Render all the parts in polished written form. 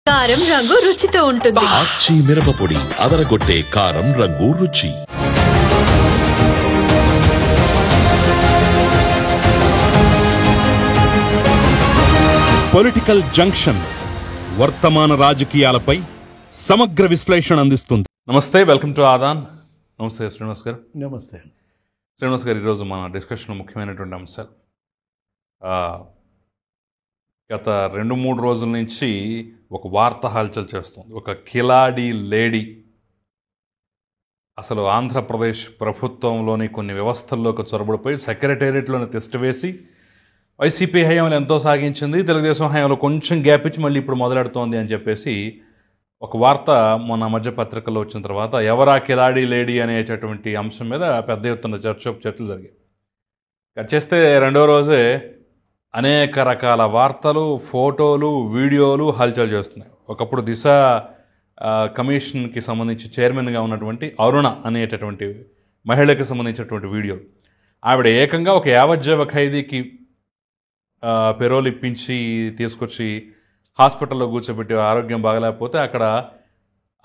కారం రంగు రుచితో ఉంటుంది. ఆచి మిరపపొడి అదరగొట్టే కారం రంగు రుచి. పొలిటికల్ జంక్షన్ వర్తమాన రాజకీయాలపై సమగ్ర విశ్లేషణ అందిస్తుంది. నమస్తే, వెల్కమ్ టు ఆదాన్. నమస్తే శ్రీనివాస్ గారు. నమస్తే శ్రీనివాస్ గారు, ఈరోజు మన డిస్కషన్లో ముఖ్యమైనటువంటి అంశాలు. గత 2-3 రోజుల నుంచి ఒక వార్త హల్చల్ చేస్తుంది. ఒక కిలాడి లేడీ అసలు ఆంధ్రప్రదేశ్ ప్రభుత్వంలోని కొన్ని వ్యవస్థల్లోకి చొరబడిపోయి సెక్రటేరియట్లోని టెస్ట్ వేసి వైసీపీ హయాంలో ఎంతో సాగించింది, తెలుగుదేశం హయాంలో కొంచెం గ్యాప్ ఇచ్చి మళ్ళీ ఇప్పుడు మొదలెడుతోంది అని చెప్పేసి ఒక వార్త మొన్న మధ్య పత్రికల్లో వచ్చిన తర్వాత ఎవరా కిలాడి లేడీ అనేటటువంటి అంశం మీద పెద్ద ఎత్తున చర్చలు జరిగాయి. కట్ చేస్తే రెండో రోజే అనేక రకాల వార్తలు, ఫోటోలు, వీడియోలు హల్చల్ చేస్తున్నాయి. ఒకప్పుడు దిశ కమిషన్కి సంబంధించి చైర్మన్గా ఉన్నటువంటి అరుణ అనేటటువంటి మహిళకి సంబంధించినటువంటి వీడియో. ఆవిడ ఏకంగా ఒక యావజ్జీవ ఖైదీకి పెరోల్ ఇప్పించి తీసుకొచ్చి హాస్పిటల్లో కూర్చోబెట్టి ఆరోగ్యం బాగలేకపోతే అక్కడ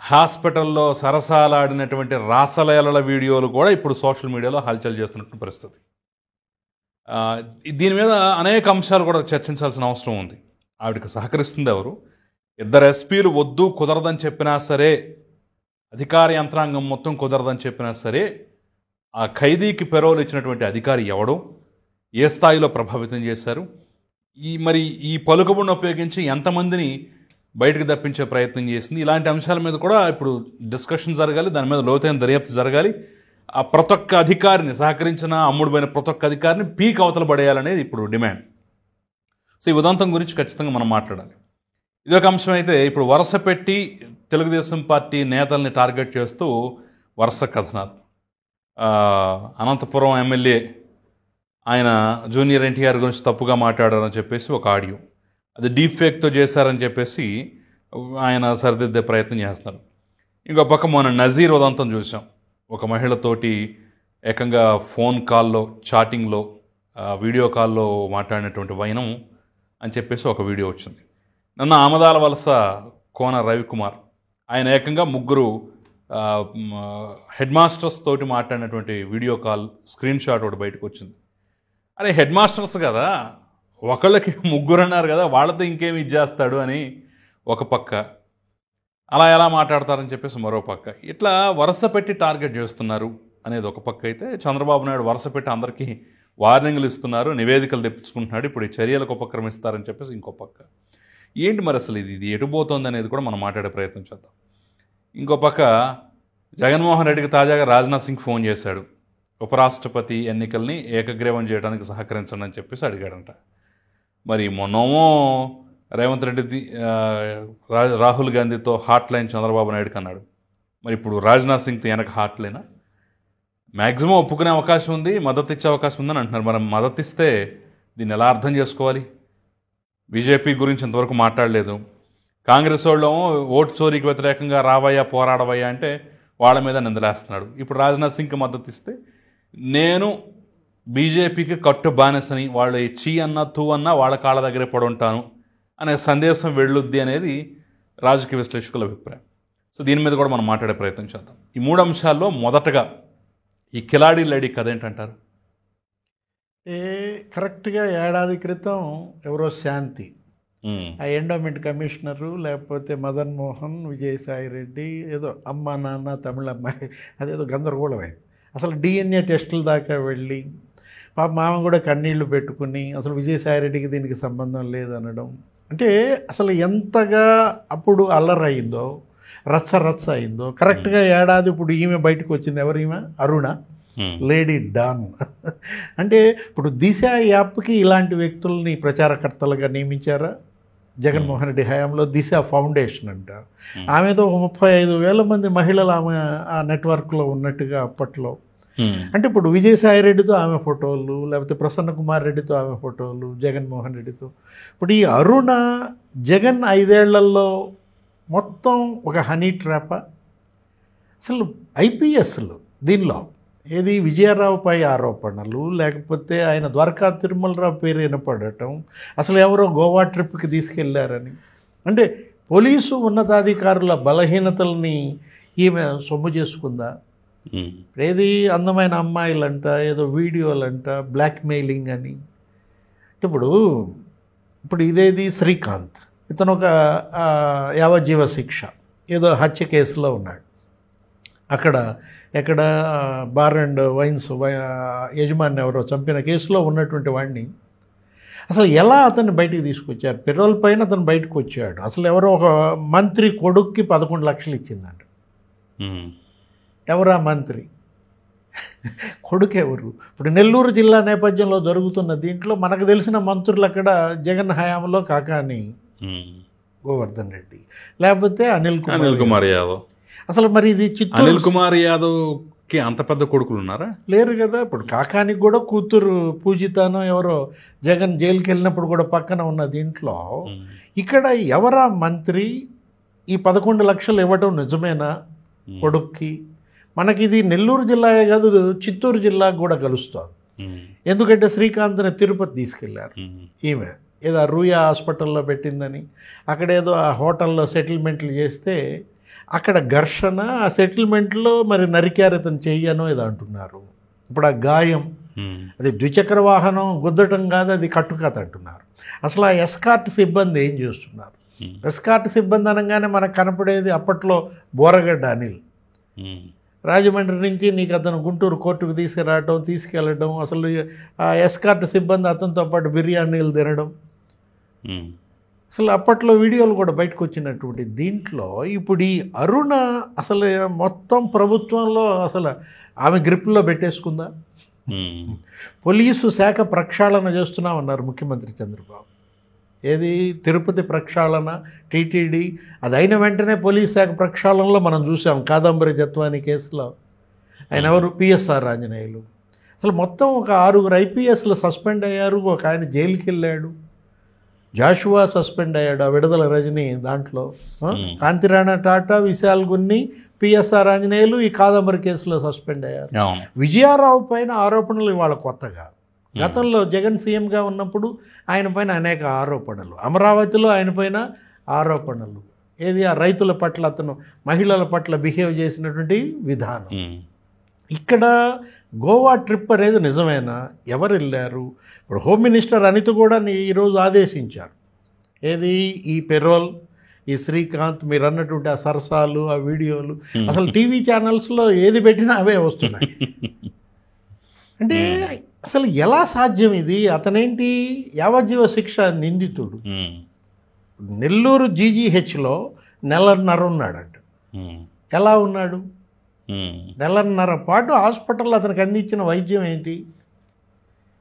హాస్పిటల్లో సరసాలాడినటువంటి రాసలీలల వీడియోలు కూడా ఇప్పుడు సోషల్ మీడియాలో హల్చల్ చేస్తున్నటువంటి పరిస్థితి. దీని మీద అనేక అంశాలు కూడా చర్చించాల్సిన అవసరం ఉంది. ఆవిడకి సహకరిస్తుంది ఎవరు? 2 ఎస్పీలు వద్దు, కుదరదని చెప్పినా సరే, అధికార యంత్రాంగం మొత్తం కుదరదని చెప్పినా సరే, ఆ ఖైదీకి పెరోల్ ఇచ్చినటువంటి అధికారి ఎవడో, ఏ స్థాయిలో ప్రభావితం చేశారు, ఈ పలుకుబడిని ఉపయోగించి ఎంతమందిని బయటకు తప్పించే ప్రయత్నం చేసింది, ఇలాంటి అంశాల మీద కూడా ఇప్పుడు డిస్కషన్ జరగాలి. దాని మీద లోతైన దర్యాప్తు జరగాలి. ఆ ప్రతి ఒక్క అధికారిని, సహకరించిన అమ్ముడుపోయిన ప్రతి ఒక్క అధికారిని పీక్ అవతల పడేయాలనేది ఇప్పుడు డిమాండ్. సో ఈ ఉదంతం గురించి ఖచ్చితంగా మనం మాట్లాడాలి. ఇదొక అంశం అయితే, ఇప్పుడు వరుస పెట్టి తెలుగుదేశం పార్టీ నేతల్ని టార్గెట్ చేస్తూ వరుస కథనాలు. అనంతపురం ఎమ్మెల్యే ఆయన జూనియర్ ఎన్టీఆర్ గురించి తప్పుగా మాట్లాడారని చెప్పేసి ఒక ఆడియో, అది డీప్ ఫేక్తో చేశారని చెప్పేసి ఆయన సరిదిద్దే ప్రయత్నం చేస్తున్నారు. ఇంకో పక్క మొన్న నజీర్ ఉదంతం చూసాం. ఒక మహిళతోటి ఏకంగా ఫోన్ కాల్లో, చాటింగ్లో, వీడియో కాల్లో మాట్లాడినటువంటి వైనం అని చెప్పేసి ఒక వీడియో వచ్చింది. నన్ను ఆమదాల వలస కోన రవికుమార్, ఆయన ఏకంగా 3 హెడ్ మాస్టర్స్ తోటి మాట్లాడినటువంటి వీడియో కాల్ స్క్రీన్ షాట్ ఒకటి బయటకు వచ్చింది. అరే, హెడ్ మాస్టర్స్ కదా, ఒకళ్ళకి 3 అన్నారు కదా, వాళ్ళతో ఇంకేమి ఇచ్చేస్తాడు అని ఒక పక్క, అలా ఎలా మాట్లాడతారని చెప్పేసి మరో పక్క, ఇట్లా వరుస పెట్టి టార్గెట్ చేస్తున్నారు అనేది ఒక పక్క అయితే, చంద్రబాబు నాయుడు వరుస పెట్టి అందరికీ వార్నింగ్లు ఇస్తున్నారు, నివేదికలు తెప్పించుకుంటున్నాడు, ఇప్పుడు ఈ చర్యలకు ఉపక్రమిస్తారని చెప్పేసి ఇంకో పక్క. ఏంటి మరి అసలు ఇది ఎటుపోతుంది అనేది కూడా మనం మాట్లాడే ప్రయత్నం చేద్దాం. ఇంకో పక్క జగన్మోహన్ రెడ్డికి తాజాగా రాజ్నాథ్ సింగ్ ఫోన్ చేశాడు. ఉపరాష్ట్రపతి ఎన్నికల్ని ఏకగ్రీవం చేయడానికి సహకరించండి అని చెప్పేసి అడిగాడంట. మరి మొన్నమో రేవంత్ రెడ్డి రాహుల్ గాంధీతో హాట్ లైన్ చంద్రబాబు నాయుడుకి అన్నాడు. మరి ఇప్పుడు రాజ్నాథ్ సింగ్తో వెనక హాట్ లైనా? మ్యాక్సిమం ఒప్పుకునే అవకాశం ఉంది, మద్దతు ఇచ్చే అవకాశం ఉందని అంటున్నారు. మనం మద్దతు ఇస్తే దీన్ని ఎలా అర్థం చేసుకోవాలి? బీజేపీ గురించి ఇంతవరకు మాట్లాడలేదు. కాంగ్రెస్ వాళ్ళేమో ఓటు చోరీకి వ్యతిరేకంగా రావయ్యా, పోరాడవయ్యా అంటే వాళ్ళ మీద నిందలేస్తున్నాడు. ఇప్పుడు రాజ్నాథ్ సింగ్కి మద్దతు ఇస్తే నేను బీజేపీకి కట్టు బానిసని, వాళ్ళు చీ అన్నా తూ అన్నా వాళ్ళ కాళ్ళ దగ్గరే పడుంటాను అనే సందేశం వెళ్ళొద్ది అనేది రాజకీయ విశ్లేషకుల అభిప్రాయం. సో దీని మీద కూడా మనం మాట్లాడే ప్రయత్నం చేద్దాం. ఈ 3 అంశాల్లో మొదటగా ఈ కిలాడి లేడీ కథ ఏంటంటారు? కరెక్ట్గా ఏడాది క్రితం ఎవరో శాంతి, ఆ ఎండోమెంట్ కమిషనరు, లేకపోతే మదన్ మోహన్, విజయసాయి రెడ్డి, ఏదో అమ్మ నాన్న తమిళమ్మాయి, అదేదో గందరగోళం అయింది. అసలు DNA టెస్టుల దాకా వెళ్ళి పాప మామ కూడా కన్నీళ్లు పెట్టుకుని అసలు విజయసాయి రెడ్డికి దీనికి సంబంధం లేదనడం, అంటే అసలు ఎంతగా అప్పుడు అల్లరయిందో, రచ్చ అయిందో. కరెక్ట్గా ఏడాది ఇప్పుడు ఈమె బయటకు వచ్చింది. ఎవరు ఈమె? అరుణ, లేడీ డాన్. అంటే ఇప్పుడు దిశ యాప్కి ఇలాంటి వ్యక్తుల్ని ప్రచారకర్తలుగా నియమించారా జగన్మోహన్ రెడ్డి హయాంలో? దిశ ఫౌండేషన్ అంట. ఆమెతో 35,000 మంది మహిళలు ఆమె ఆ నెట్వర్క్లో ఉన్నట్టుగా అప్పట్లో. అంటే ఇప్పుడు విజయసాయి రెడ్డితో ఆమె ఫోటోలు, లేకపోతే ప్రసన్న కుమార్ రెడ్డితో ఆమె ఫోటోలు, జగన్మోహన్ రెడ్డితో. ఇప్పుడు ఈ అరుణ జగన్ 5 ఏళ్లలో మొత్తం ఒక హనీ ట్రాపా? అసలు ఐపీఎస్లు దీనిలో ఏది విజయరావుపై ఆరోపణలు, లేకపోతే ఆయన ద్వారకా తిరుమలరావు పేరు వినపడటం, అసలు ఎవరో గోవా ట్రిప్కి తీసుకెళ్లారని. అంటే పోలీసు ఉన్నతాధికారుల బలహీనతల్ని ఈమె సొమ్ము చేసుకుందా? ఏది అందమైన అమ్మాయిలంట, ఏదో వీడియోలంట, బ్లాక్మెయిలింగ్ అని. ఇప్పుడు ఇదేది శ్రీకాంత్, ఇతను ఒక యావజ్జీవ శిక్ష ఏదో హత్య కేసులో ఉన్నాడు. ఎక్కడ బార్ అండ్ వైన్స్ యజమాని ఎవరో చంపిన కేసులో ఉన్నటువంటి వాడిని అసలు ఎలా అతన్ని బయటికి తీసుకొచ్చారు? పెరోల్ పైన అతను బయటకు వచ్చాడు. అసలు ఎవరో ఒక మంత్రి కొడుక్కి 11 లక్షలు ఇచ్చిందంట. ఎవరా మంత్రి? కొడుకు ఎవరు? ఇప్పుడు నెల్లూరు జిల్లా నేపథ్యంలో జరుగుతున్న దీంట్లో మనకు తెలిసిన మంత్రులు అక్కడ జగన్ హయాంలో కాకాని గోవర్ధన్ రెడ్డి, లేకపోతే అనిల్ కుమార్ యాదవ్. అసలు మరి ఇది చిత్తూరు అనిల్ కుమార్ యాదవ్కి అంత పెద్ద కొడుకులు ఉన్నారా? లేరు కదా. ఇప్పుడు కాకానికి కూడా కూతురు పూజితానో ఎవరో జగన్ జైలుకి వెళ్ళినప్పుడు కూడా పక్కన ఉన్న దీంట్లో ఇక్కడ ఎవరా మంత్రి? ఈ 11 లక్షలు ఇవ్వటం నిజమేనా కొడుక్కి? మనకి ఇది నెల్లూరు జిల్లాయే కాదు, చిత్తూరు జిల్లాకు కూడా కలుస్తుంది. ఎందుకంటే శ్రీకాంత్ని తిరుపతి తీసుకెళ్లారు. ఈమె ఏదో రూయా హాస్పిటల్లో పెట్టిందని, అక్కడ ఏదో ఆ హోటల్లో సెటిల్మెంట్లు చేస్తే అక్కడ ఘర్షణ, ఆ సెటిల్మెంట్లో మరి నరికారు ఇతను చెయ్యనో ఏదో అంటున్నారు. ఇప్పుడు ఆ గాయం అది ద్విచక్ర వాహనం గుద్దటం కాదు, అది కట్టుకథ అంటున్నారు. అసలు ఆ ఎస్కార్ట్ సిబ్బంది ఏం చేస్తున్నారు? ఎస్కార్ట్ సిబ్బంది అనగానే మనకు కనపడేది అప్పట్లో బోరగడ్డ అనిల్. రాజమండ్రి నుంచి నీకు అతను గుంటూరు కోర్టుకు తీసుకెళ్ళడం, అసలు ఆ ఎస్కార్ట్ సిబ్బంది అతనితో పాటు బిర్యానీలు తినడం, అసలు అప్పట్లో వీడియోలు కూడా బయటకు వచ్చినటువంటి దీంట్లో ఇప్పుడు ఈ అరుణ అసలు మొత్తం ప్రభుత్వంలో అసలు ఆమె గ్రిప్లో పెట్టేసుకుందా? పోలీసు శాఖ ప్రక్షాళన చేస్తున్నామన్నారు ముఖ్యమంత్రి చంద్రబాబు. ఏది తిరుపతి ప్రక్షాళన, టీటీడీ, అది అయిన వెంటనే పోలీస్ శాఖ ప్రక్షాళనలో మనం చూసాం. కాదంబరి జత్వాని కేసులో ఆయన ఎవరు? పిఎస్ఆర్ ఆంజనేయులు. అసలు మొత్తం ఒక 6 ఐపీఎస్లు సస్పెండ్ అయ్యారు. ఒక ఆయన జైలుకి వెళ్ళాడు. జాషువా సస్పెండ్ అయ్యాడు, ఆ విడుదల రజని దాంట్లో. కాంతిరాణ టాటా, విశాల్ గున్ని, పిఎస్ఆర్ ఆంజనేయులు ఈ కాదంబరి కేసులో సస్పెండ్ అయ్యారు. విజయారావు పైన ఆరోపణలు ఇవాళ కొత్తగా, గతంలో జగన్ సీఎంగా ఉన్నప్పుడు ఆయన పైన అనేక ఆరోపణలు, అమరావతిలో ఆయన పైన ఆరోపణలు, ఏది ఆ రైతుల పట్ల అతను మహిళల పట్ల బిహేవ్ చేసినటువంటి విధానం. ఇక్కడ గోవా ట్రిప్ అనేది నిజమేనా? ఎవరు వెళ్ళారు? ఇప్పుడు హోమ్ మినిస్టర్ అనిత కూడా ఈరోజు ఆదేశించారు. ఏది ఈ పెరోల్, ఈ శ్రీకాంత్, మీరు అన్నటువంటి ఆ సరసాలు, ఆ వీడియోలు, అసలు టీవీ ఛానల్స్లో ఏది పెట్టినా అవే వస్తున్నాయి. అంటే అసలు ఎలా సాధ్యం ఇది? అతనేంటి యావజ్జీవ శిక్ష నిందితుడు. నెల్లూరు జీజీహెచ్లో 1.5 నెలలు ఉన్నాడంట. ఎలా ఉన్నాడు? 1.5 నెలల పాటు హాస్పిటల్లో అతనికి అందించిన వైద్యం ఏంటి?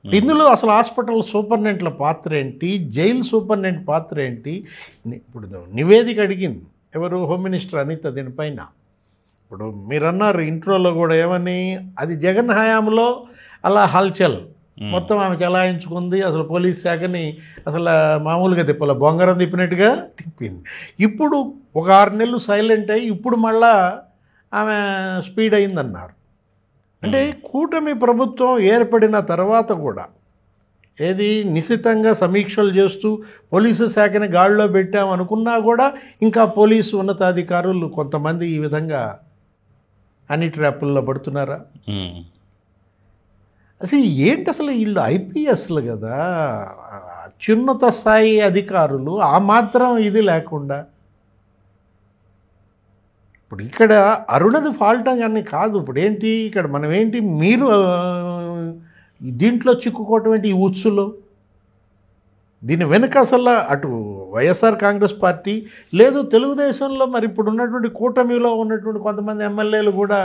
ఇందులో అసలు హాస్పిటల్ సూపరింటెండెంట్ల పాత్ర ఏంటి? జైలు సూపరింటెండెంట్ పాత్ర ఏంటి? ఇప్పుడు నివేదిక అడిగింది ఎవరు? హోమ్ మినిస్టర్ అనిత దీనిపైన. ఇప్పుడు మీరన్నారు ఇంట్రోలో కూడా ఏమని, అది జగన్ హయాంలో అలా హల్చల్ మొత్తం ఆమె చలాయించుకుంది. అసలు పోలీస్ శాఖని అసలు మామూలుగా తిప్పాల, బొంగరం తిప్పినట్టుగా తిప్పింది. ఇప్పుడు ఒక 6 నెలలు సైలెంట్ అయ్యి ఇప్పుడు మళ్ళా ఆమె స్పీడ్ అయిందన్నారు. అంటే కూటమి ప్రభుత్వం ఏర్పడిన తర్వాత కూడా ఏది నిశితంగా సమీక్షలు చేస్తూ పోలీసు శాఖని గాడిలో పెట్టామనుకున్నా కూడా ఇంకా పోలీసు ఉన్నతాధికారులు కొంతమంది ఈ విధంగా హనీ ట్రాపుల్లో పడుతున్నారా? అసలు ఏంటి అసలు వీళ్ళు ఐపీఎస్లు కదా, అత్యున్నత స్థాయి అధికారులు, ఆ మాత్రం ఇది లేకుండా. ఇప్పుడు ఇక్కడ అరుణది ఫాల్ట్ అని కాదు. ఇప్పుడు ఏంటి ఇక్కడ మనం ఏంటి, మీరు దీంట్లో చిక్కుకోవటం ఏంటి? ఈ ఉచ్చులో దీని వెనుక అసలు అటు వైఎస్ఆర్ కాంగ్రెస్ పార్టీ లేదు, తెలుగుదేశంలో మరి ఇప్పుడు ఉన్నటువంటి కూటమిలో ఉన్నటువంటి కొంతమంది ఎమ్మెల్యేలు కూడా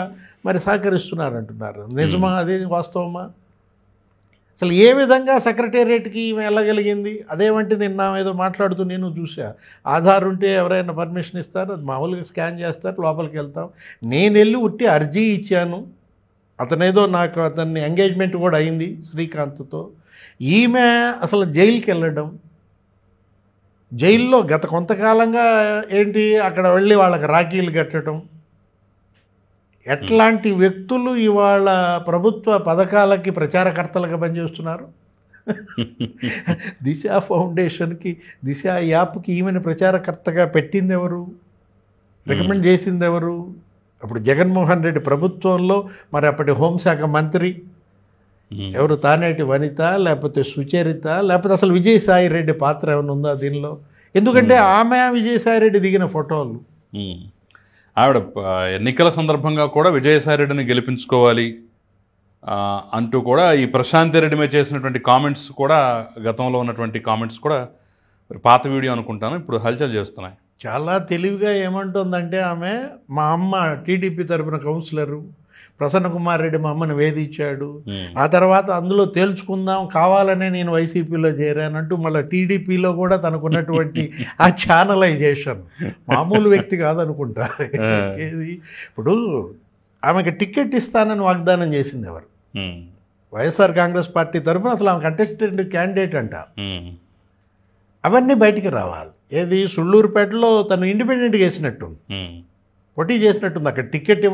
మరి సహకరిస్తున్నారంటున్నారు. నిజమా? అది వాస్తవమా? అసలు ఏ విధంగా సెక్రటేరియట్కి వెళ్ళగలిగింది? అదేమంటే నిన్న ఏదో మాట్లాడుతూ నేను చూసా, ఆధార్ ఉంటే ఎవరైనా పర్మిషన్ ఇస్తారు, అది మామూలుగా స్కాన్ చేస్తారు, లోపలికి వెళ్తాం. నేను వెళ్ళి ఉట్టి అర్జీ ఇచ్చాను, అతనేదో నాకు అతన్ని ఎంగేజ్మెంట్ కూడా అయింది శ్రీకాంత్తో. ఈమె అసలు జైలుకి వెళ్ళడం, జైల్లో గత కొంతకాలంగా ఏంటి అక్కడ వెళ్ళి వాళ్ళకి రాఖీలు కట్టడం, ఎట్లాంటి వ్యక్తులు ఇవాళ ప్రభుత్వ పథకాలకి ప్రచారకర్తలుగా పనిచేస్తున్నారు? దిశ ఫౌండేషన్కి, దిశ యాప్కి ఈమెను ప్రచారకర్తగా పెట్టింది ఎవరు, రికమెండ్ చేసింది ఎవరు? అప్పుడు జగన్మోహన్ రెడ్డి ప్రభుత్వంలో మరి అప్పటి హోంశాఖ మంత్రి ఎవరు, తానేటి వనిత లేకపోతే సుచరిత, లేకపోతే అసలు విజయసాయి రెడ్డి పాత్ర ఏమైనా ఉందా దీనిలో? ఎందుకంటే ఆమె విజయసాయి రెడ్డి దిగిన ఫోటోలు. ఆవిడ ఎన్నికల సందర్భంగా కూడా విజయసాయి రెడ్డిని గెలిపించుకోవాలి అంటూ కూడా ఈ ప్రశాంత్ రెడ్డి మీద చేసినటువంటి కామెంట్స్ కూడా, గతంలో ఉన్నటువంటి కామెంట్స్ కూడా పాత వీడియో అనుకుంటాను, ఇప్పుడు హల్చల్ చేస్తున్నాయి. చాలా తెలివిగా ఏమంటుందంటే ఆమె, మా అమ్మ టీడీపీ తరపున కౌన్సిలరు, ప్రసన్న కుమార్ రెడ్డి మా అమ్మను వేధించాడు, ఆ తర్వాత అందులో తేల్చుకుందాం కావాలనే నేను వైసీపీలో చేరానంటూ మళ్ళీ టీడీపీలో కూడా తనకున్నటువంటి ఆ ఛానలైజేషన్ మామూలు వ్యక్తి కాదనుకుంటా. ఏది ఇప్పుడు ఆమెకి టికెట్ ఇస్తానని వాగ్దానం చేసింది ఎవరు? వైఎస్ఆర్ కాంగ్రెస్ పార్టీ తరఫున అసలు ఆమె కంటెస్టెడ్ క్యాండిడేట్ అంట. అవన్నీ బయటికి రావాలి. ఏది సుళ్ళూరుపేటలో తను ఇండిపెండెంట్గా వేసినట్టు పోటీ చేసినట్టుంది. అక్కడ టికెట్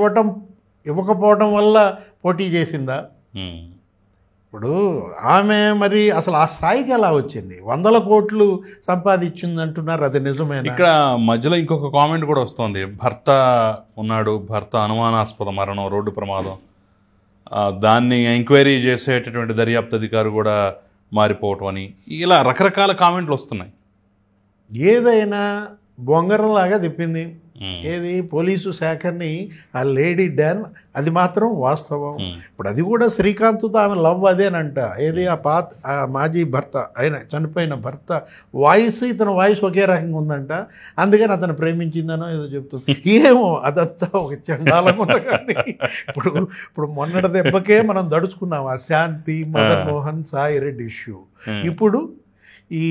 ఇవ్వకపోవడం వల్ల పోటీ చేసిందా? ఇప్పుడు ఆమె మరి అసలు ఆ స్థాయికి ఎలా వచ్చింది? 100 కోట్లు సంపాదించింది అంటున్నారు, అది నిజమేనా? ఇక్కడ మధ్యలో ఇంకొక కామెంట్ కూడా వస్తుంది. భర్త ఉన్నాడు, భర్త అనుమానాస్పద మరణం, రోడ్డు ప్రమాదం, దాన్ని ఎంక్వైరీ చేసేటటువంటి దర్యాప్తు అధికారి కూడా మారిపోవటం అని, ఇలా రకరకాల కామెంట్లు వస్తున్నాయి. ఏదైనా బొంగరంలాగా తిప్పింది. ఏది పోలీసు శాఖని ఆ లేడీ డాన్, అది మాత్రం వాస్తవం. ఇప్పుడు అది కూడా శ్రీకాంత్తో ఆమె లవ్ అదేనంట. ఏది ఆ మాజీ భర్త, ఆయన చనిపోయిన భర్త వాయిస్, ఇతని వాయిస్ ఒకే రకంగా ఉందంట, అందుకని అతను ప్రేమించిందనో ఏదో చెప్తుంది. ఏమో అదంతా ఒక చండాలంగా. కానీ ఇప్పుడు మొన్నటి దెబ్బకే మనం దడుచుకున్నాం ఆ శాంతి, మదన్ మోహన్, సాయి రెడ్డి ఇష్యూ. ఇప్పుడు ఈ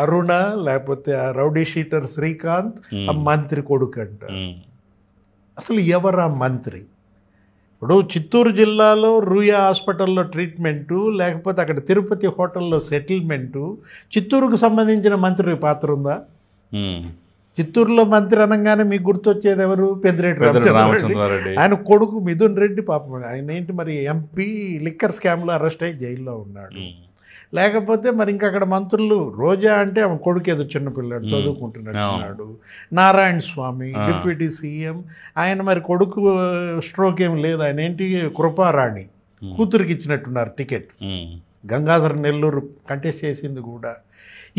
అరుణ లేకపోతే ఆ రౌడీ షీటర్ శ్రీకాంత్ ఆ మంత్రి కొడుకు అంట. అసలు ఎవరా మంత్రి? ఇప్పుడు చిత్తూరు జిల్లాలో రూయా హాస్పిటల్లో ట్రీట్మెంటు, లేకపోతే అక్కడ తిరుపతి హోటల్లో సెటిల్మెంటు, చిత్తూరుకు సంబంధించిన మంత్రి పాత్ర ఉందా? చిత్తూరులో మంత్రి అనగానే మీకు గుర్తొచ్చేది ఎవరు? పెద్దిరెడ్డి రామచంద్రారెడ్డి. ఆయన కొడుకు మిథున్ రెడ్డి, పాపం ఆయన ఏంటి మరి ఎంపీ లిక్కర్ స్కామ్లో అరెస్ట్ అయ్యి జైల్లో ఉన్నాడు. లేకపోతే మరి ఇంకా అక్కడ మంత్రులు, రోజా అంటే ఆమె కొడుకు ఏదో చిన్నపిల్లాడు చదువుకుంటున్నాడు, నారాయణ స్వామి డిప్యూటీ సీఎం, ఆయన మరి కొడుకు స్ట్రోక్ ఏమి లేదు, ఆయన ఏంటి కృపారాణి కూతురికి ఇచ్చినట్టున్నారు టికెట్. గంగాధర్ నెల్లూరు కంటెస్ట్ చేసింది కూడా.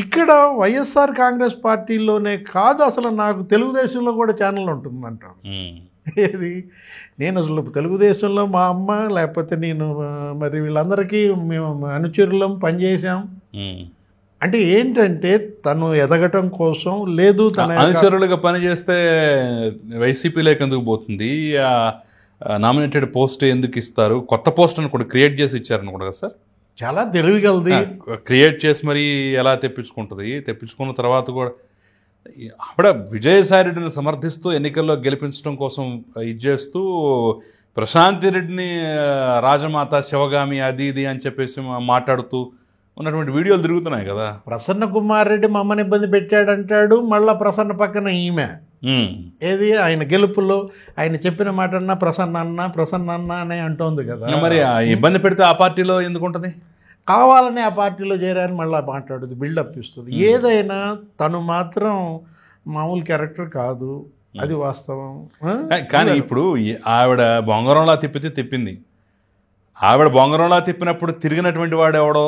ఇక్కడ వైఎస్ఆర్ కాంగ్రెస్ పార్టీలోనే కాదు, అసలు నాకు తెలుగుదేశంలో కూడా ఛానల్ ఉంటుందంటారు. ఏది నేను అసలు తెలుగుదేశంలో మా అమ్మ లేకపోతే నేను మరి వీళ్ళందరికీ మేము అనుచరులం పనిచేసాం అంటే ఏంటంటే తను ఎదగటం కోసం లేదు, తన అనుచరులుగా పనిచేస్తే వైసీపీలోకి ఎందుకు పోతుంది? నామినేటెడ్ పోస్ట్ ఎందుకు ఇస్తారు? కొత్త పోస్ట్ అని కూడా క్రియేట్ చేసి ఇచ్చారనుకుంటా కదా సార్. చాలా తెలివిగలది, క్రియేట్ చేసి మరి ఎలా తెప్పించుకుంటుంది. తెప్పించుకున్న తర్వాత కూడా ఆవిడ విజయసాయి రెడ్డిని సమర్థిస్తూ ఎన్నికల్లో గెలిపించడం కోసం ఇచ్చేస్తూ ప్రశాంత్ రెడ్డిని రాజమాత శివగామి అది ఇది అని చెప్పేసి మాట్లాడుతూ ఉన్నటువంటి వీడియోలు తిరుగుతున్నాయి కదా. ప్రసన్న కుమార్ రెడ్డి మమ్మల్ని ఇబ్బంది పెట్టాడంటాడు, మళ్ళీ ప్రసన్న పక్కన ఈమె ఏది ఆయన గెలుపులో ఆయన చెప్పిన మాట అన్నా ప్రసన్న అన్న అనే అంటోంది కదా. మరి ఇబ్బంది పెడితే ఆ పార్టీలో ఎందుకు ఉంటుంది? కావాలని ఆ పార్టీలో చేరారని మళ్ళీ మాట్లాడుతుంది, బిల్డప్ ఇస్తుంది. ఏదైనా తను మాత్రం మామూలు క్యారెక్టర్ కాదు, అది వాస్తవం. కానీ ఇప్పుడు ఆవిడ బొంగరంలా తిప్పింది. ఆవిడ బొంగరంలా తిప్పినప్పుడు తిరిగినటువంటి వాడు ఎవడో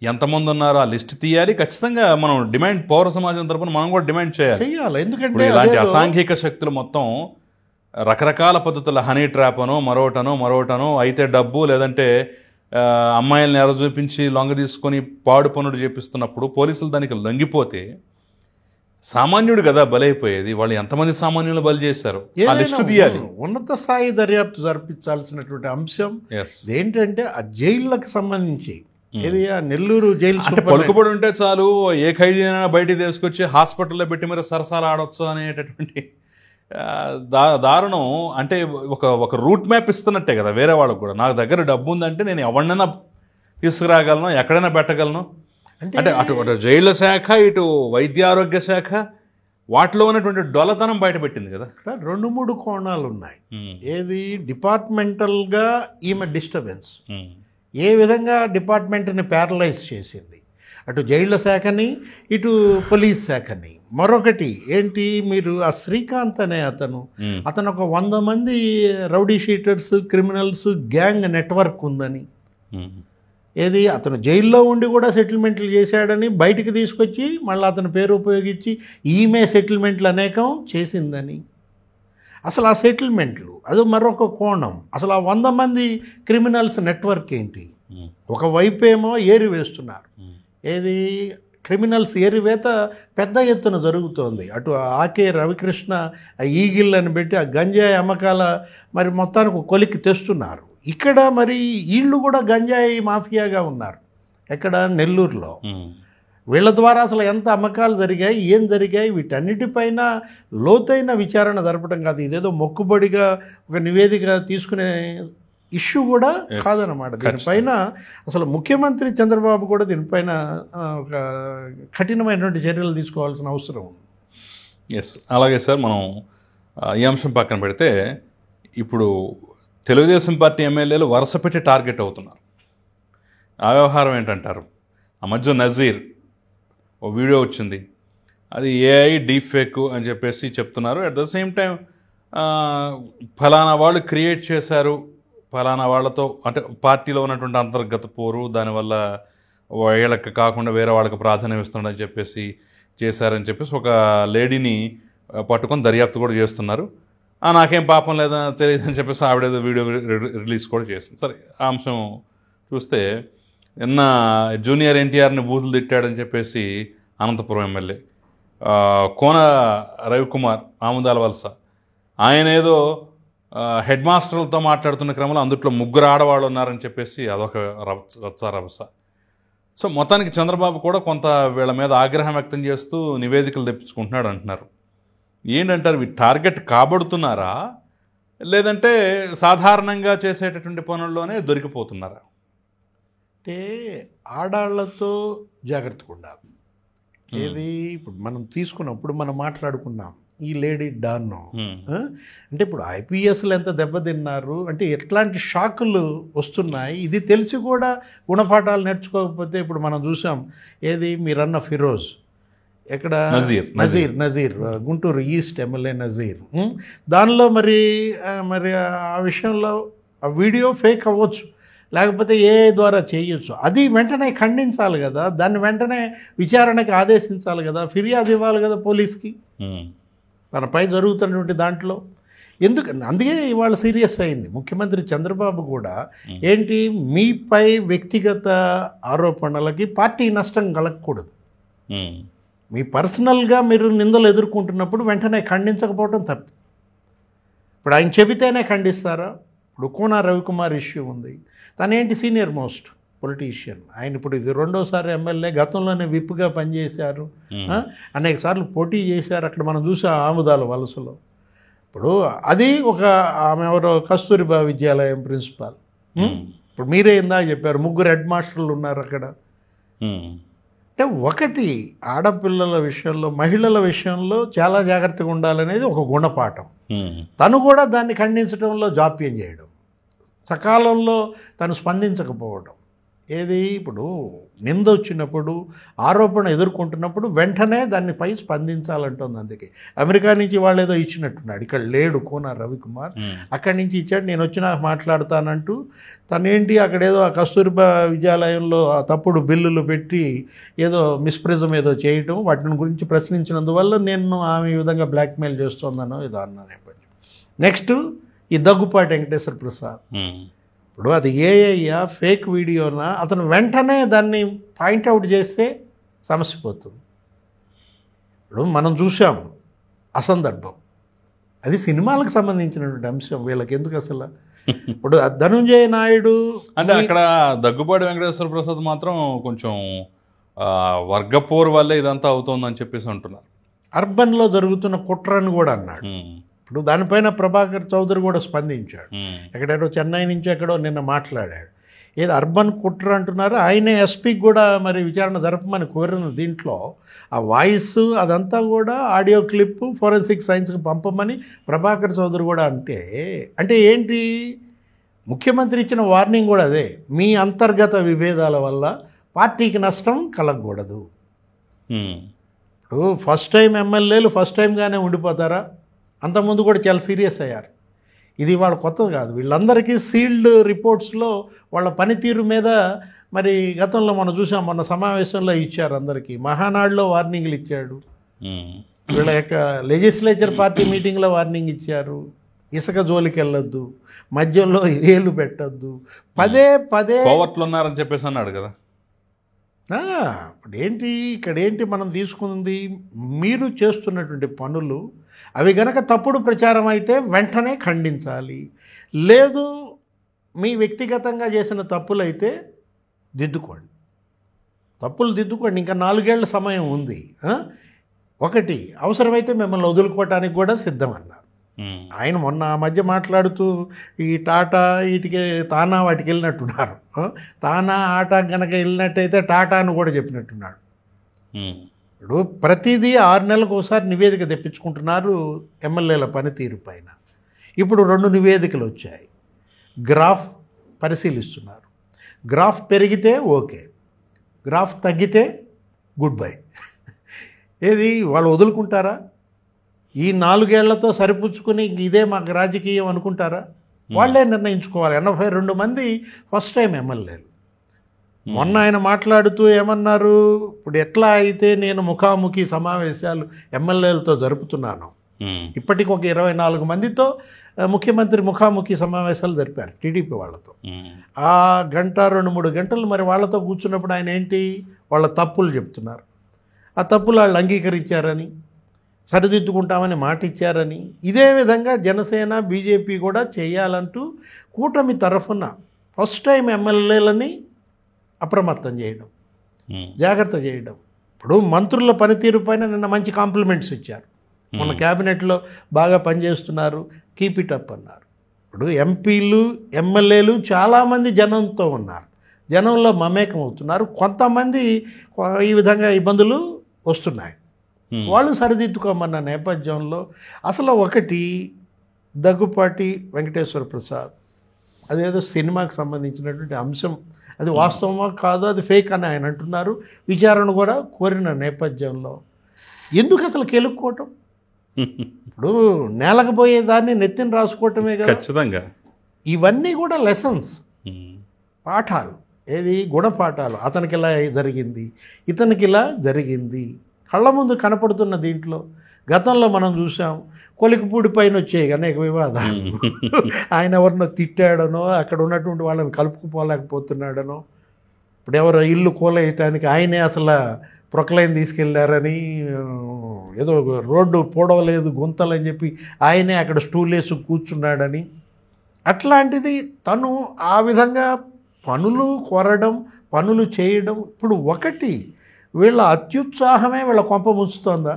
ఎంతమంది ఉన్నారో ఆ లిస్ట్ తీయాలి. ఖచ్చితంగా మనం డిమాండ్, పౌర సమాజం తరపున మనం కూడా డిమాండ్ చేయాలి. ఎందుకంటే ఇలాంటి అసాంఘిక శక్తులు మొత్తం రకరకాల పద్ధతుల హనీ ట్రాప్ అనో మరోటనో అయితే డబ్బు, లేదంటే అమ్మాయిలను ఎర చూపించి లొంగ తీసుకొని పాడు పనులు చేపిస్తున్నప్పుడు పోలీసులు దానికి లొంగిపోతే సామాన్యుడు కదా బలైపోయేది. వాళ్ళు ఎంతమంది సామాన్యులు బలి చేశారు ఆ లిస్టు తీయాలి. ఉన్నత స్థాయి దర్యాప్తు జరిపించాల్సినటువంటి అంశం ఏంటంటే ఆ జైళ్ళకి సంబంధించి ఏది ఆ నెల్లూరు జైలు అంటే పలుకుబడి ఉంటే చాలు, ఏ ఖైదీ అయినా బయటికి తీసుకొచ్చి హాస్పిటల్లో పెట్టి మరి సరసాలు ఆడవచ్చు అనేటటువంటి దారుణం. అంటే ఒక రూట్ మ్యాప్ ఇస్తున్నట్టే కదా వేరే వాళ్ళకు కూడా. నాకు దగ్గర డబ్బు ఉందంటే నేను ఎవరినైనా తీసుకురాగలను, ఎక్కడైనా పెట్టగలను. అంటే అటు జైళ్ళ శాఖ, ఇటు వైద్య ఆరోగ్య శాఖ, వాటిలో ఉన్నటువంటి డొలతనం బయటపెట్టింది కదా. 2-3 కోణాలు ఉన్నాయి. ఏది డిపార్ట్మెంటల్గా ఈమె డిస్టర్బెన్స్, ఏ విధంగా డిపార్ట్మెంట్ని ప్యారలైజ్ చేసింది, అటు జైళ్ల శాఖని ఇటు పోలీస్ శాఖని. మరొకటి ఏంటి, మీరు ఆ శ్రీకాంత్ అనే అతను ఒక 100 మంది rowdy sheeters, criminals gang network ఉందని, ఏది అతను జైల్లో ఉండి కూడా సెటిల్మెంట్లు చేశాడని బయటికి తీసుకొచ్చి మళ్ళీ అతని పేరు ఉపయోగించి ఈమె సెటిల్మెంట్లు అనేకం చేసిందని. అసలు ఆ సెటిల్మెంట్లు అది మరొక కోణం. అసలు ఆ 100 మంది క్రిమినల్స్ నెట్వర్క్ ఏంటి? ఒకవైపు ఏమో ఏరి వేస్తున్నారు, ఏది క్రిమినల్స్ ఏరివేత పెద్ద ఎత్తున జరుగుతోంది. అటు ఆకే రవికృష్ణ ఈగిల్ అని పెట్టి ఆ గంజాయి అమ్మకాల మరి మొత్తానికి కొలిక్కి తెస్తున్నారు. ఇక్కడ మరి వీళ్ళు కూడా గంజాయి మాఫియాగా ఉన్నారు. ఎక్కడ? నెల్లూరులో. వీళ్ళ ద్వారా అసలు ఎంత అమ్మకాలు జరిగాయి, ఏం జరిగాయి, వీటన్నిటిపైన లోతైన విచారణ జరపడం కాదు. ఇదేదో మొక్కుబడిగా ఒక నివేదిక తీసుకునే ఇష్యూ కూడా కాదనమాట. దీనిపైన అసలు ముఖ్యమంత్రి చంద్రబాబు కూడా దీనిపైన ఒక కఠినమైనటువంటి చర్యలు తీసుకోవాల్సిన అవసరం ఉంది. ఎస్, అలాగే సార్. మనం ఈ అంశం పక్కన పెడితే ఇప్పుడు తెలుగుదేశం పార్టీ ఎమ్మెల్యేలు వరుస పెట్టి టార్గెట్ అవుతున్నారు. ఆ వ్యవహారం ఏంటంటారు? ఆ మధ్య నజీర్ ఓ వీడియో వచ్చింది, అది ఏఐ డీప్ ఫేక్ అని చెప్పేసి చెప్తున్నారు. అట్ ద సేమ్ టైం ఫలానా వాళ్ళు క్రియేట్ చేశారు, ఫలానా వాళ్ళతో అంటే పార్టీలో ఉన్నటువంటి అంతర్గత పోరు, దానివల్ల వీళ్ళకి కాకుండా వేరే వాళ్ళకి ప్రాధాన్యం ఇస్తుండని చెప్పేసి చేశారని చెప్పేసి ఒక లేడీని పట్టుకొని దర్యాప్తు కూడా చేస్తున్నారు. నాకేం పాపం లేదని తెలియదని చెప్పేసి ఆవిడేదో వీడియో రిలీజ్ కూడా చేస్తుంది. సరే, ఆ అంశం చూస్తే నిన్న జూనియర్ ఎన్టీఆర్ని బూతులు తిట్టాడని చెప్పేసి అనంతపురం ఎమ్మెల్యే కోన రవికుమార్ ఆముదాల వలస, ఆయన ఏదో హెడ్ మాస్టర్లతో మాట్లాడుతున్న క్రమంలో అందుట్లో 3 ఆడవాళ్ళు ఉన్నారని చెప్పేసి అదొక రచ్చ. సో మొత్తానికి చంద్రబాబు కూడా కొంత వీళ్ళ మీద ఆగ్రహం వ్యక్తం చేస్తూ నివేదికలు తెప్పించుకుంటున్నాడు అంటున్నారు. ఏంటంటారు, వీళ్ళు టార్గెట్ కాబడుతున్నారా, లేదంటే సాధారణంగా చేసేటటువంటి పనుల్లోనే దొరికిపోతున్నారా? అంటే ఆడాళ్లతో జాగ్రత్తగా ఉండాలి. ఏది ఇప్పుడు మనం తీసుకున్నప్పుడు మనం మాట్లాడుకున్నాం ఈ లేడీ డాన్ అంటే ఇప్పుడు ఐపీఎస్లు ఎంత దెబ్బతిన్నారు అంటే ఎట్లాంటి షాకులు వస్తున్నాయి. ఇది తెలిసి కూడా గుణపాఠాలు నేర్చుకోకపోతే ఇప్పుడు మనం చూసాం, ఏది మీరన్న ఫిరోజ్, ఎక్కడ నజీర్ గుంటూరు ఈస్ట్ ఎమ్మెల్యే నజీర్. దానిలో మరి ఆ విషయంలో ఆ వీడియో ఫేక్ అవ్వచ్చు, లేకపోతే ఏ ద్వారా చేయొచ్చు. అది వెంటనే ఖండించాలి కదా, దాన్ని వెంటనే విచారణకి ఆదేశించాలి కదా, ఫిర్యాదు ఇవ్వాలి కదా పోలీస్కి తనపై జరుగుతున్నటువంటి దాంట్లో. అందుకే ఇవాళ సీరియస్ అయింది ముఖ్యమంత్రి చంద్రబాబు కూడా. ఏంటి, మీపై వ్యక్తిగత ఆరోపణలకి పార్టీ నష్టం కలగకూడదు. మీ పర్సనల్గా మీరు నిందలు ఎదుర్కొంటున్నప్పుడు వెంటనే ఖండించకపోవడం తప్పు. ఇప్పుడు ఆయన చెబితేనే ఖండిస్తారా? ఇప్పుడు కోన రవికుమార్ ఇష్యూ ఉంది, తనేంటి సీనియర్ మోస్ట్ పొలిటీషియన్, ఆయన ఇప్పుడు ఇది 2వ ఎమ్మెల్యే, గతంలోనే విప్గా పనిచేశారు, అనేక సార్లు పోటీ చేశారు. అక్కడ మనం చూసాం ఆముదాల వలసలో. ఇప్పుడు అది ఒక ఆమె ఎవరో కస్తూరిబా విద్యాలయం ప్రిన్సిపాల్. ఇప్పుడు మీరే ఇందాక చెప్పారు 3 హెడ్ మాస్టర్లు ఉన్నారు అక్కడ. అంటే ఒకటి, ఆడపిల్లల విషయంలో మహిళల విషయంలో చాలా జాగ్రత్తగా ఉండాలనేది ఒక గుణపాఠం. తను కూడా దాన్ని ఖండించడంలో జాప్యం చేయడం, సకాలంలో తను స్పందించకపోవడం. ఏది ఇప్పుడు నింద వచ్చినప్పుడు, ఆరోపణ ఎదుర్కొంటున్నప్పుడు వెంటనే దానిపై స్పందించాలంటుంది. అందుకే అమెరికా నుంచి వాళ్ళు ఏదో ఇచ్చినట్టున్నాడు, ఇక్కడ లేడు కోన రవికుమార్, అక్కడి నుంచి ఇచ్చాడు, నేను వచ్చినా మాట్లాడతానంటూ తనేంటి అక్కడేదో ఆ కస్తూరిబా విద్యాలయంలో ఆ తప్పుడు బిల్లులు పెట్టి ఏదో మిస్ప్రిజం ఏదో చేయటం, వాటిని గురించి ప్రశ్నించినందువల్ల నేను ఆమె ఈ విధంగా బ్లాక్మెయిల్ చేస్తోందనో ఏదో అన్న నేపథ్యం. నెక్స్ట్ ఈ దగ్గుపాటి వెంకటేశ్వర ప్రసాద్, ఇప్పుడు అది ఏఐయా ఫేక్ వీడియోనా, అతను వెంటనే దాన్ని పాయింట్అవుట్ చేస్తే సమస్య పోతుంది. ఇప్పుడు మనం చూసాం అసందర్భం, అది సినిమాలకు సంబంధించినటువంటి అంశం, వీళ్ళకి ఎందుకు అసలు. ఇప్పుడు ధనుంజయ నాయుడు అంటే అక్కడ దగ్గుబాటి వెంకటేశ్వర ప్రసాద్ మాత్రం కొంచెం వర్గపోరు వల్లే ఇదంతా అవుతుందని చెప్పేసి అంటున్నారు. అర్బన్లో జరుగుతున్న కుట్రని కూడా అన్నాడు. ఇప్పుడు దానిపైన ప్రభాకర్ చౌదరి కూడా స్పందించాడు. ఎక్కడెక్కడో చెన్నై నుంచి ఎక్కడో నిన్న మాట్లాడాడు. ఏదో అర్బన్ కుట్ర అంటున్నారు, ఆయనే ఎస్పీకి కూడా మరి విచారణ జరపమని కోరిన దీంట్లో ఆ వాయిస్ అదంతా కూడా ఆడియో క్లిప్ ఫోరెన్సిక్ సైన్స్కి పంపమని ప్రభాకర్ చౌదరి కూడా అంటే ఏంటి, ముఖ్యమంత్రి ఇచ్చిన వార్నింగ్ కూడా అదే, మీ అంతర్గత విభేదాల వల్ల పార్టీకి నష్టం కలగకూడదు. ఇప్పుడు ఫస్ట్ టైం ఎమ్మెల్యేలు ఫస్ట్ టైంగానే ఉండిపోతారా? అంతకుముందు కూడా చాలా సీరియస్ అయ్యారు. ఇది వాళ్ళ కొత్తది కాదు. వీళ్ళందరికీ సీల్డ్ రిపోర్ట్స్లో వాళ్ళ పనితీరు మీద మరి గతంలో మనం చూసాం, మొన్న సమావేశంలో ఇచ్చారు అందరికీ. మహానాడులో వార్నింగ్లు ఇచ్చాడు, వీళ్ళ యొక్క లెజిస్లేచర్ పార్టీ మీటింగ్లో వార్నింగ్ ఇచ్చారు. ఇసుక జోలికి వెళ్ళొద్దు, మధ్యలో ఏలు పెట్టద్దు, పదే పదే కోవట్లు ఉన్నారని చెప్పేసి అన్నాడు కదా. ఇప్పుడు ఏంటి ఇక్కడ ఏంటి మనం తీసుకుంది, మీరు చేస్తున్నటువంటి పనులు అవి గనక తప్పుడు ప్రచారం అయితే వెంటనే ఖండించాలి. లేదు మీ వ్యక్తిగతంగా చేసిన తప్పులైతే దిద్దుకోండి, తప్పులు దిద్దుకోండి. ఇంకా 4 ఏళ్ల సమయం ఉంది. ఒకటి, అవసరమైతే మిమ్మల్ని వదులుకోవటానికి కూడా సిద్ధం అన్నారు ఆయన. మొన్న ఆ మధ్య మాట్లాడుతూ ఈ టాటా వీటికి తానా వాటికి వెళ్ళినట్టున్నారు. తానా ఆటా కనుక వెళ్ళినట్టయితే టాటాను కూడా చెప్పినట్టున్నాడు. ఇప్పుడు ప్రతిదీ 6 నెలలకు ఒకసారి నివేదిక తెప్పించుకుంటున్నారు ఎమ్మెల్యేల పనితీరు పైన. ఇప్పుడు 2 నివేదికలు వచ్చాయి. గ్రాఫ్ పరిశీలిస్తున్నారు. గ్రాఫ్ పెరిగితే ఓకే, గ్రాఫ్ తగ్గితే గుడ్ బై. ఏది వాళ్ళు వదులుకుంటారా? ఈ 4 ఏళ్లతో సరిపుచ్చుకుని ఇదే మాకు రాజకీయం అనుకుంటారా? వాళ్ళే నిర్ణయించుకోవాలి. 82 మంది ఫస్ట్ టైం ఎమ్మెల్యేలు. మొన్న ఆయన మాట్లాడుతూ ఏమన్నారు, ఇప్పుడు ఎట్లా అయితే నేను ముఖాముఖి సమావేశాలు ఎమ్మెల్యేలతో జరుపుతున్నాను, ఇప్పటికి ఒక 24 మందితో ముఖ్యమంత్రి ముఖాముఖి సమావేశాలు జరిపారు టీడీపీ వాళ్ళతో. ఆ గంట 2-3 గంటలు మరి వాళ్ళతో కూర్చున్నప్పుడు ఆయన ఏంటి, వాళ్ళ తప్పులు చెప్తున్నారు. ఆ తప్పులు వాళ్ళు అంగీకరించారని, సరిదిద్దుకుంటామని మాట ఇచ్చారని, ఇదే విధంగా జనసేన బీజేపీ కూడా చేయాలంటూ కూటమి తరఫున ఫస్ట్ టైం ఎమ్మెల్యేలని అప్రమత్తం చేయడం, జాగ్రత్త చేయడం. ఇప్పుడు మంత్రుల పనితీరు పైన నిన్న మంచి కాంప్లిమెంట్స్ ఇచ్చారు. మన క్యాబినెట్లో బాగా పనిచేస్తున్నారు, కీప్ ఇట్ అప్ అన్నారు. ఇప్పుడు ఎంపీలు ఎమ్మెల్యేలు చాలామంది జనంతో ఉన్నారు, జనంలో మమేకం అవుతున్నారు. కొంతమంది ఈ విధంగా ఇబ్బందులు వస్తున్నాయి, వాళ్ళు సరిదిద్దుకోమన్న నేపథ్యంలో అసలు ఒకటి దగ్గుపాటి వెంకటేశ్వర ప్రసాద్, అదేదో సినిమాకి సంబంధించినటువంటి అంశం, అది వాస్తవమా కాదో అది ఫేక్ అని ఆయన అంటున్నారు. విచారణ కూడా కోరిన నేపథ్యంలో ఎందుకు అసలు కెలుక్కోవటం? ఇప్పుడు నేలకు పోయేదాన్ని నెత్తిన రాసుకోవటమే కదా. ఖచ్చితంగా ఇవన్నీ కూడా లెసన్స్, పాఠాలు, ఏది గుణపాఠాలు. అతనికి ఇలా జరిగింది, ఇతనికి ఇలా జరిగింది, కళ్ళ ముందు కనపడుతున్న దీంట్లో. గతంలో మనం చూసాం కొలికిపూడి పైన వచ్చాయి అనేక వివాదాలు. ఆయన ఎవరినో తిట్టాడనో, అక్కడ ఉన్నటువంటి వాళ్ళని కలుపుకుపోలేకపోతున్నాడనో, ఇప్పుడు ఎవరో ఇల్లు కూలేయటానికి ఆయనే అసలు ప్రొక్లైన్ తీసుకెళ్లారని, ఏదో రోడ్డు పోడవలేదు గుంతలని చెప్పి ఆయనే అక్కడ స్టూల్ వేసి కూర్చున్నాడని. అట్లాంటిది తను ఆ విధంగా పనులు కోరడం, పనులు చేయడం. ఇప్పుడు ఒకటి, వీళ్ళ అత్యుత్సాహమే వీళ్ళ కొంప ముంచుతోందా?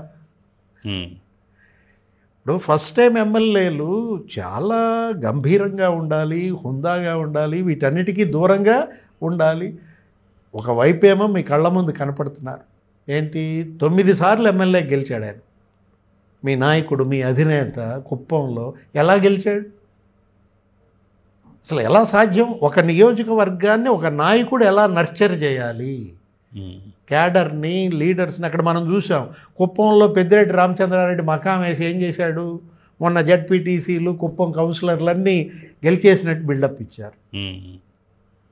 ఇప్పుడు ఫస్ట్ టైం ఎమ్మెల్యేలు చాలా గంభీరంగా ఉండాలి, హుందాగా ఉండాలి, వీటన్నిటికీ దూరంగా ఉండాలి. ఒకవైపేమో మీ కళ్ళ ముందు కనపడుతున్నారు. ఏంటి, 9 సార్లు ఎమ్మెల్యే గెలిచాడు ఆయన. మీ నాయకుడు, మీ అధినేత కుప్పంలో ఎలా గెలిచాడు? అసలు ఎలా సాధ్యం? ఒక నియోజకవర్గాన్ని ఒక నాయకుడు ఎలా నర్చర్ చేయాలి, క్యాడర్ని, లీడర్స్ని. అక్కడ మనం చూసాం కుప్పంలో పెద్దిరెడ్డి రామచంద్రారెడ్డి మకాం వేసి ఏం చేశాడు, మొన్న జడ్పీటీసీలు కుప్పం కౌన్సిలర్లన్నీ గెలిచేసినట్టు బిల్డప్ ఇచ్చారు.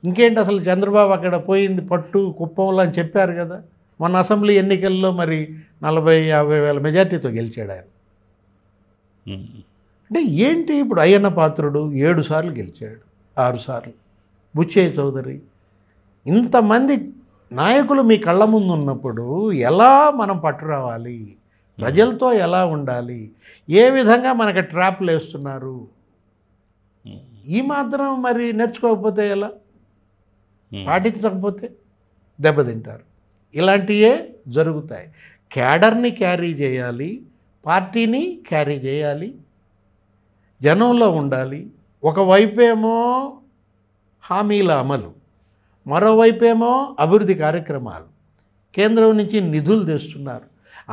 ఇంకేంటి అసలు చంద్రబాబు అక్కడ పోయింది పట్టు కుప్పంలో అని చెప్పారు కదా. మొన్న అసెంబ్లీ ఎన్నికల్లో మరి 40-50 వేల మెజార్టీతో గెలిచాడు ఆయన. అంటే ఏంటి, ఇప్పుడు అయ్యన్న పాత్రుడు 7 సార్లు గెలిచాడు, 6 సార్లు. బుచ్చయ్య చౌదరి, ఇంతమంది నాయకులు మీ కళ్ళ ముందు ఉన్నప్పుడు ఎలా మనం పట్టు రావాలి, ప్రజలతో ఎలా ఉండాలి, ఏ విధంగా మనకి ట్రాప్లు వేస్తున్నారు, ఈ మాత్రం మరి నేర్చుకోకపోతే ఎలా, పాటించకపోతే దెబ్బతింటారు. ఇలాంటివే జరుగుతాయి. క్యాడర్ని క్యారీ చేయాలి, పార్టీని క్యారీ చేయాలి, జనంలో ఉండాలి. ఒకవైపేమో హామీల అమలు, మరోవైపేమో అభివృద్ధి కార్యక్రమాలు. కేంద్రం నుంచి నిధులు తెస్తున్నారు.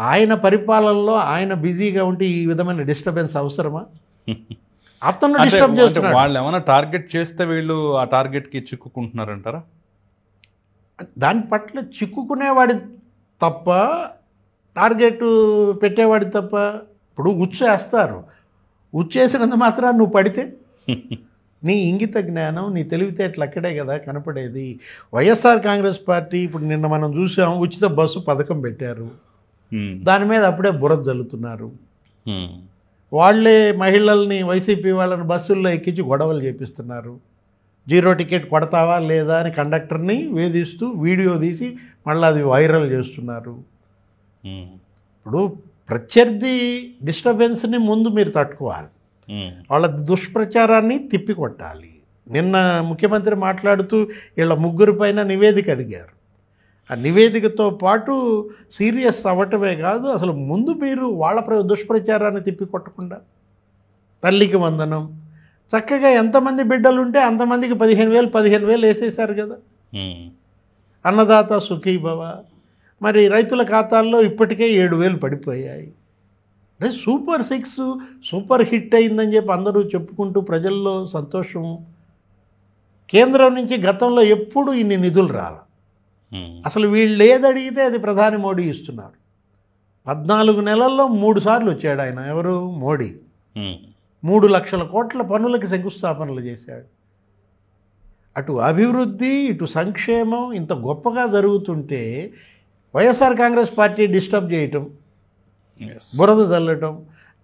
ఆయన పరిపాలనలో ఆయన బిజీగా ఉంటే ఈ విధమైన డిస్టర్బెన్స్ అవసరమా? అతను అంటే డిస్టర్బ్ చేస్తున్నాడు. వాళ్ళు ఏమైనా టార్గెట్ చేస్తే వీళ్ళు ఆ టార్గెట్కి చిక్కుకుంటున్నారంటారా? దాని పట్ల చిక్కుకునేవాడి తప్ప, టార్గెట్ పెట్టేవాడి తప్ప. ఇప్పుడు ఉచ్చేస్తారు, ఉచ్చేసినంత మాత్రం నువ్వు పడితే నీ ఇంగిత జ్ఞానం, నీ తెలివితేటలు అక్కడే కదా కనపడేది. వైఎస్ఆర్ కాంగ్రెస్ పార్టీ ఇప్పుడు నిన్న మనం చూసాం, ఉచిత బస్సు పథకం పెట్టారు, దాని మీద అప్పుడే బురద జల్లుతున్నారు. వాళ్ళే మహిళల్ని, వైసీపీ వాళ్ళని బస్సుల్లో ఎక్కించి గొడవలు చేపిస్తున్నారు. 0 టికెట్ కొడతావా లేదా అని కండక్టర్ని వేధిస్తూ వీడియో తీసి మళ్ళీ అది వైరల్ చేస్తున్నారు. ఇప్పుడు ప్రత్యర్థి డిస్టర్బెన్స్ని ముందు మీరు తట్టుకోవాలి, వాళ్ళ దుష్ప్రచారాన్ని తిప్పికొట్టాలి. నిన్న ముఖ్యమంత్రి మాట్లాడుతూ వీళ్ళ ముగ్గురు పైన నివేదిక అడిగారు. ఆ నివేదికతో పాటు సీరియస్ అవ్వటమే కాదు, అసలు ముందు మీరు వాళ్ళ దుష్ప్రచారాన్ని తిప్పికొట్టకుండా తల్లికి వందనం చక్కగా ఎంతమంది బిడ్డలు ఉంటే అంతమందికి 15,000 వేసేశారు కదా. అన్నదాత సుఖీభవ. మరి రైతుల ఖాతాల్లో ఇప్పటికే 7,000 పడిపోయాయి. అంటే సూపర్ 6 సూపర్ హిట్ అయిందని చెప్పి అందరూ చెప్పుకుంటూ ప్రజల్లో సంతోషం. కేంద్రం నుంచి గతంలో ఎప్పుడు ఇన్ని నిధులు రాల. అసలు వీళ్ళు ఏదడిగితే అది ప్రధాని మోడీ ఇస్తున్నారు. 14 నెలల్లో 3 సార్లు వచ్చాడు ఆయన. ఎవరు? మోడీ. 3 లక్షల కోట్ల పనులకి శంకుస్థాపనలు చేశాడు. అటు అభివృద్ధి, ఇటు సంక్షేమం ఇంత గొప్పగా జరుగుతుంటే వైఎస్ఆర్ కాంగ్రెస్ పార్టీ డిస్టర్బ్ చేయటం, బురద చల్లటం,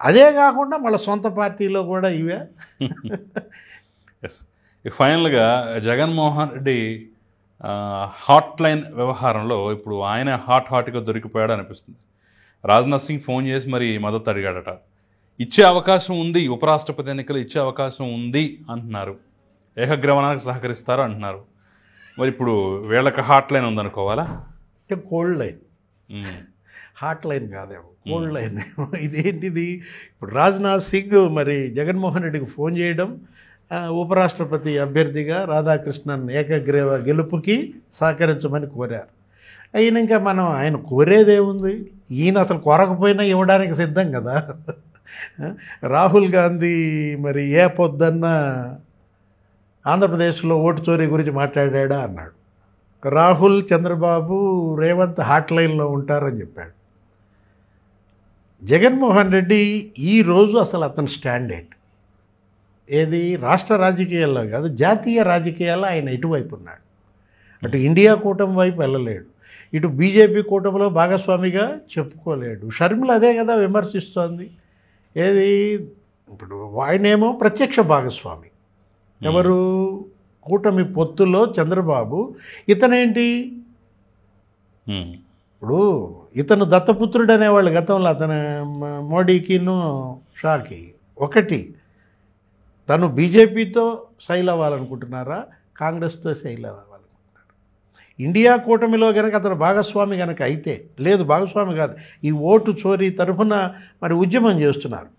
అదే కాకుండా మళ్ళీ సొంత పార్టీలో కూడా ఇవే. ఫైనల్గా జగన్మోహన్ రెడ్డి హాట్ లైన్ వ్యవహారంలో ఇప్పుడు ఆయన హాట్గా దొరికిపోయాడు అనిపిస్తుంది. రాజ్నాథ్ సింగ్ ఫోన్ చేసి మరి మద్దతు అడిగాడట. ఇచ్చే అవకాశం ఉంది, ఉపరాష్ట్రపతి ఎన్నికలు ఇచ్చే అవకాశం ఉంది అంటున్నారు. ఏకగ్రీవనానికి సహకరిస్తారు అంటున్నారు. మరి ఇప్పుడు వీళ్ళకి హాట్ లైన్ ఉందనుకోవాలా? అంటే కోల్డ్ లైన్, హాట్ లైన్ కాదేమో, కోల్డ్ లైన్. ఇదేంటిది? ఇప్పుడు రాజ్నాథ్ సింగ్ మరి జగన్మోహన్ రెడ్డికి ఫోన్ చేయడం, ఉపరాష్ట్రపతి అభ్యర్థిగా రాధాకృష్ణన్ ఏకగ్రీవ గెలుపుకి సహకరించమని కోరారు. అయినాక మనం ఆయన కోరేదేముంది? ఈయన అసలు కోరకపోయినా ఇవ్వడానికి సిద్ధం కదా. రాహుల్ గాంధీ మరి ఏ పొద్దున్న ఆంధ్రప్రదేశ్లో ఓటు చోరీ గురించి మాట్లాడా అన్నాడు. రాహుల్, చంద్రబాబు, రేవంత్ హాట్ లైన్లో ఉంటారని చెప్పాడు. జగన్మోహన్ రెడ్డి ఈరోజు అసలు అతని స్టాండర్డ్ ఏది? రాష్ట్ర రాజకీయాల్లో కాదు, జాతీయ రాజకీయాల్లో ఆయన ఇటువైపు ఉన్నాడు. అటు ఇండియా కూటమి వైపు వెళ్ళలేడు, ఇటు బీజేపీ కూటమిలో భాగస్వామిగా చెప్పుకోలేడు. షర్మిల అదే కదా విమర్శిస్తోంది. ఏది? ఇప్పుడు ఆయనేమో ప్రత్యక్ష భాగస్వామి. ఎవరు? కూటమి పొత్తులో చంద్రబాబు. ఇతనేంటి? ఇప్పుడు ఇతను దత్తపుత్రుడు అనేవాళ్ళు గతంలో, అతను మోడీకిను షాకి. ఒకటి, తను బీజేపీతో సైల్ అవ్వాలనుకుంటున్నారా, కాంగ్రెస్తో సైల్ అవ్వాలనుకుంటున్నారా? ఇండియా కూటమిలో కనుక అతను భాగస్వామి కనుక అయితే, లేదు భాగస్వామి కాదు, ఈ ఓటు చోరీ తరఫున మరి ఉద్యమం చేస్తున్నారు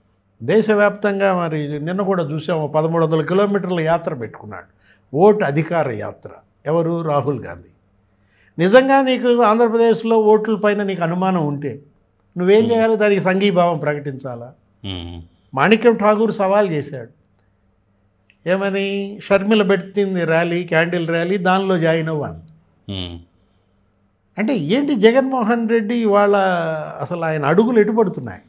దేశవ్యాప్తంగా. మరి నిన్న కూడా చూసాము, 1300 కిలోమీటర్ల యాత్ర పెట్టుకున్నాడు, ఓటు అధికార యాత్ర. ఎవరు? రాహుల్ గాంధీ. నిజంగా నీకు ఆంధ్రప్రదేశ్లో ఓట్ల పైన నీకు అనుమానం ఉంటే నువ్వేం చేయాలి? దానికి సంఘీభావం ప్రకటించాలా? మాణిక్యం ఠాగూర్ సవాల్ చేశాడు. ఏమని? షర్మిల పెట్టింది ర్యాలీ, క్యాండిల్ ర్యాలీ, దానిలో జాయిన్ అవ్వాలి. అంటే ఏంటి జగన్మోహన్ రెడ్డి ఇవాళ అసలు ఆయన అడుగులు ఎటుపడుతున్నాయి?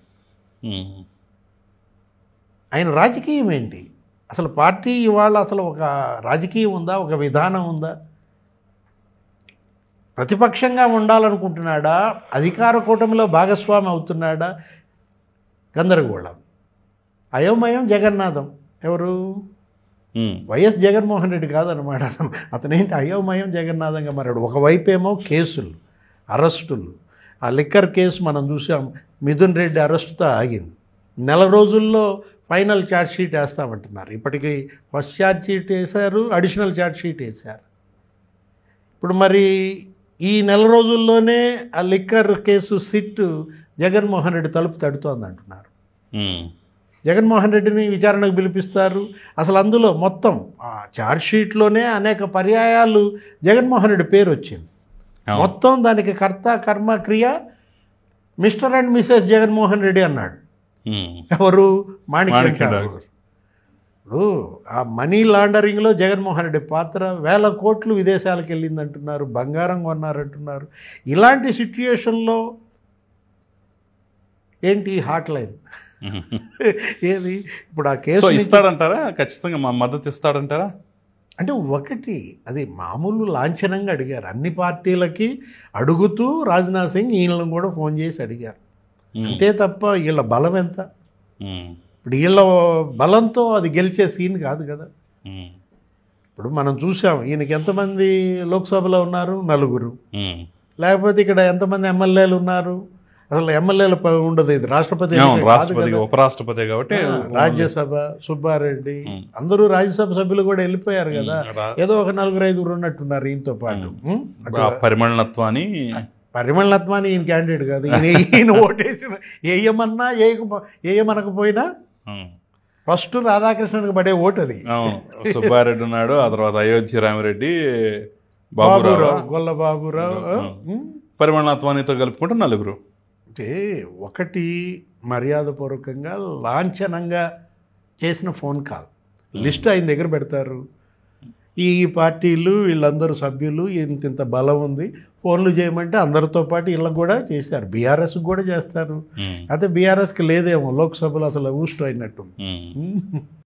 ఆయన రాజకీయం ఏంటి అసలు? పార్టీ ఇవాళ అసలు ఒక రాజకీయం ఉందా? ఒక విధానం ఉందా? ప్రతిపక్షంగా ఉండాలనుకుంటున్నాడా? అధికార కూటమిలో భాగస్వామి అవుతున్నాడా? గందరగోళం, అయోమయం, జగన్నాథం. ఎవరు? వైఎస్ జగన్మోహన్ రెడ్డి కాదనమాట. అతనేంటి అయోమయం, జగన్నాథంగా మారాడు. ఒకవైపేమో కేసులు, అరెస్టులు. ఆ లిక్కర్ కేసు మనం చూసాం, మిథున్ రెడ్డి అరెస్టుతో ఆగింది. 4 రోజుల్లో ఫైనల్ ఛార్జ్ షీట్ వేస్తామంటున్నారు. ఇప్పటికీ ఫస్ట్ ఛార్జ్ షీట్ వేశారు, అడిషనల్ ఛార్జ్ షీట్ వేశారు. ఇప్పుడు మరి ఈ 4 రోజుల్లోనే ఆ liquor case SIT Jaganmohan Reddy తలుపు తడుతోంది అంటున్నారు. జగన్మోహన్ రెడ్డిని విచారణకు పిలిపిస్తారు. అసలు అందులో మొత్తం ఆ ఛార్జ్ షీట్లోనే అనేక పర్యాయాలు జగన్మోహన్ రెడ్డి పేరు వచ్చింది. మొత్తం దానికి కర్త, కర్మ, క్రియ mister and Mrs Jaganmohan Reddy అన్నాడు. ఎవరు? మాణిక్యం ఠాగూర్. ఇప్పుడు ఆ మనీ లాండరింగ్లో జగన్మోహన్ రెడ్డి పాత్ర, 1000 కోట్లు విదేశాలకు వెళ్ళిందంటున్నారు, బంగారం కొన్నారంటున్నారు. ఇలాంటి సిచ్యుయేషన్లో ఏంటి హాట్ లైన్ ఏది ఇప్పుడు ఆ కేసు ఇస్తాడంటారా? ఖచ్చితంగా మా మద్దతు ఇస్తాడంటారా? అంటే ఒకటి అది మామూలు లాంఛనంగా అడిగారు, అన్ని పార్టీలకి అడుగుతూ రాజ్నాథ్ సింగ్ వీళ్ళని కూడా ఫోన్ చేసి అడిగారు, అంతే తప్ప వీళ్ళ బలం ఎంత? ఇప్పుడు వీళ్ళ బలంతో అది గెలిచే సీన్ కాదు కదా. ఇప్పుడు మనం చూసాం, ఈయనకి ఎంతమంది లోక్సభలో ఉన్నారు? 4. లేకపోతే ఇక్కడ ఎంతమంది ఎమ్మెల్యేలు ఉన్నారు? అసలు ఎమ్మెల్యేలు ఉండదు, ఇది రాష్ట్రపతి ఉపరాష్ట్రపతి కాబట్టి రాజ్యసభ, సుబ్బారెడ్డి అందరూ రాజ్యసభ సభ్యులు కూడా వెళ్ళిపోయారు కదా. ఏదో ఒక 4-5 ఉన్నట్టున్నారు ఈయనతో పాటు. పరిమళనత్వాన్ని ఈయన క్యాండిడేట్ కాదు, ఈయన ఓటేసిన వేయమన్నా వేయమనకపోయినా ఫస్ట్ రాధాకృష్ణన్కి పడే ఓటు అది. సుబ్బారెడ్డి ఉన్నాడు, ఆ తర్వాత అయోధ్య రామిరెడ్డి, బాబురావు, గొల్ల బాబురావు, పరిమళనత్వానితో కలుపుకుంటే 4. అంటే ఒకటి మర్యాదపూర్వకంగా లాంఛనంగా చేసిన ఫోన్ కాల్ లిస్ట్ ఆయన దగ్గర పెడతారు. ఈ పార్టీలు వీళ్ళందరూ సభ్యులు ఇంత బలం ఉంది, ఫోన్లు చేయమంటే అందరితో పాటు వీళ్ళకి కూడా చేశారు, బీఆర్ఎస్కి కూడా చేస్తారు. అయితే బీఆర్ఎస్కి లేదేమో లోక్సభలో అసలు ఊస్ట్ అయినట్టు.